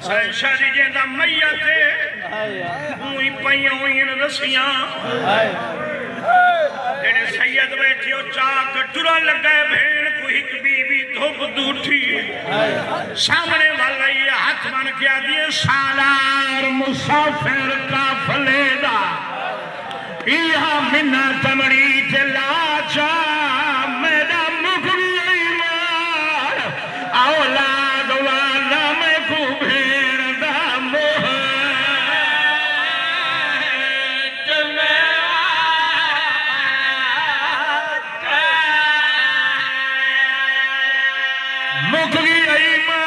शहशादी जेंदा मैया ते उई पईयां हुई रसियां जेड़े सैयद बैठियो चाक टुरा लगे भेड़ को एक बीबी धुप दूठी सामने वाला ये हाथ बन के दिए सालार मुसाफिर काफले दा इहा मिन्ना तमड़ी ते लाचा मेरा मुख भी मार औलाद वाला मैं को भेड़ दा मोह मुखली आई माँ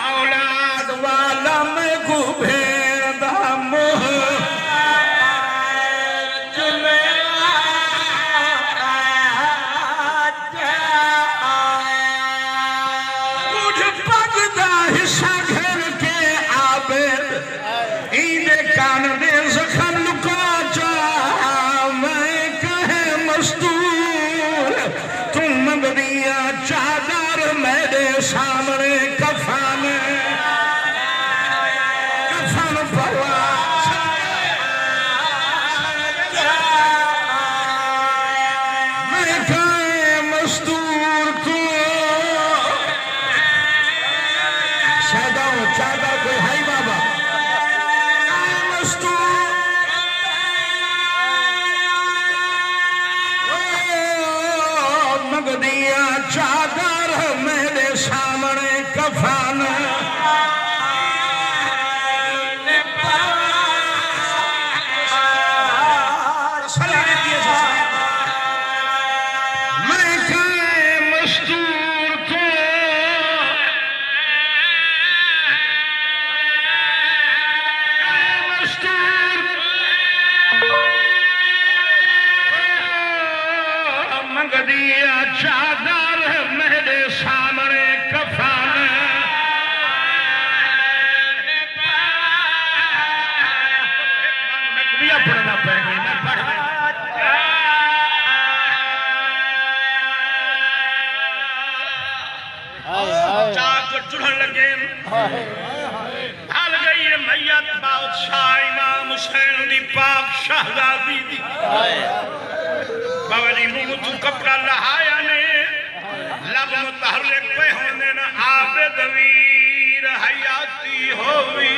औलाद वाला मैं को भेड़ दा मोह चादर मेरे सामने कफन कफन पवा मैं कहे मजदूर को सदा चादर कोई है बाबा दिया चादर मेरे सामने कफन मैं कहे मजदूर को मंग दिया चादर मेरे सामने कफन पढ़ना पड़ेगा मैं पढ़ चाक चुढ़न लगे हल गई है मैयत बादशाह इमाम हुसैन दी पाक शहजादी दी बाबा जी मुंह तू कपड़ा लहाया ने लब मुतहर्रिक पे होने न आबिद वीर हयाती होवी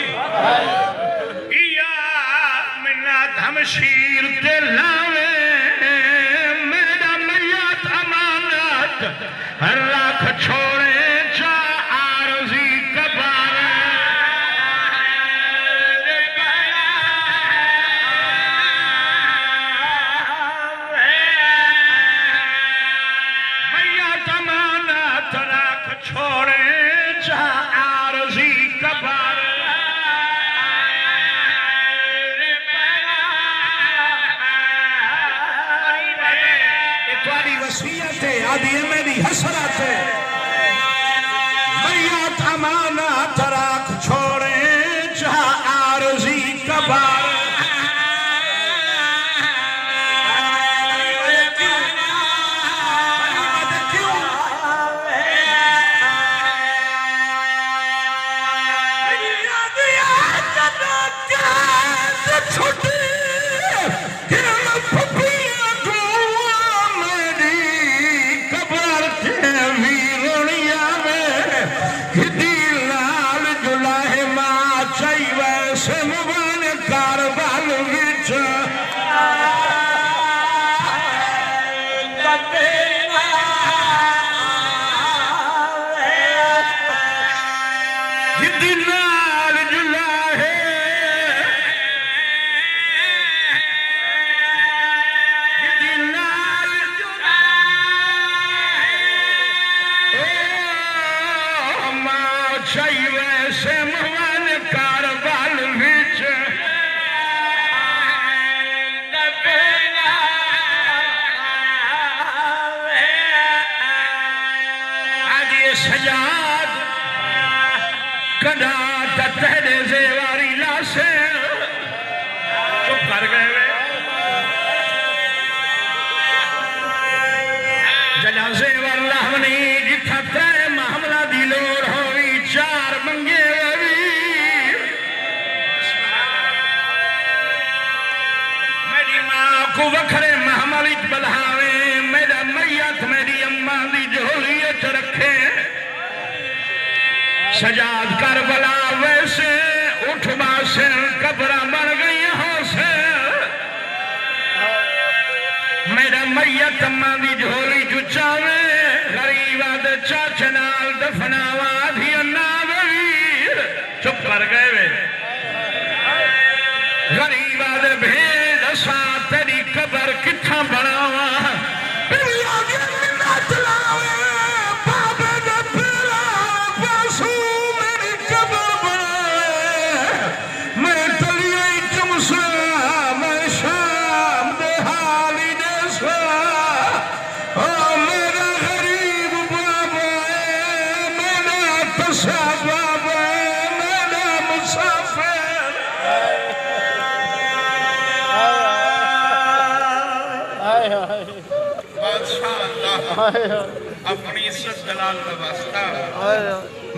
इया मिन्ना धमशीर ते लावे मेरा मैयत अमानत हर लाख छोड़े जा आरज़ी कबार छोड़े जा आरज़ी कबार तुम्हारी वसीयत है आदि मेरी हसरत है मैया तमाना तराक छोड़े जा आरज़ी कबार सजाद कदा तेरे जेवारी लाशे चुप कर गए जनाजे वाला हमने जिथा तेरे मामला दी लोड़ होवी चा सजाद करबला वैसे उठवा से कब्र बन गई हो से मेरा मैयत अम्मा दी झोली चुचावे गरीबा दे चाचे नाल दफनावा धी अन्ना वीर चुप कर गए वे गरीबा दे भेद सा तेरी कब्र किथा बनावा पिया दी मिन्ना चलावे बाबे दे पेला पासू मेरी कब्र बनावे मैं तलिए चमसा मैं शाम दे हाली देसा ओ मेरा गरीब बाबा मेरा तसा बाबा मेरा मुसाफिर बादशाह अल्लाह अपनी इज्जत दलाल का वास्ता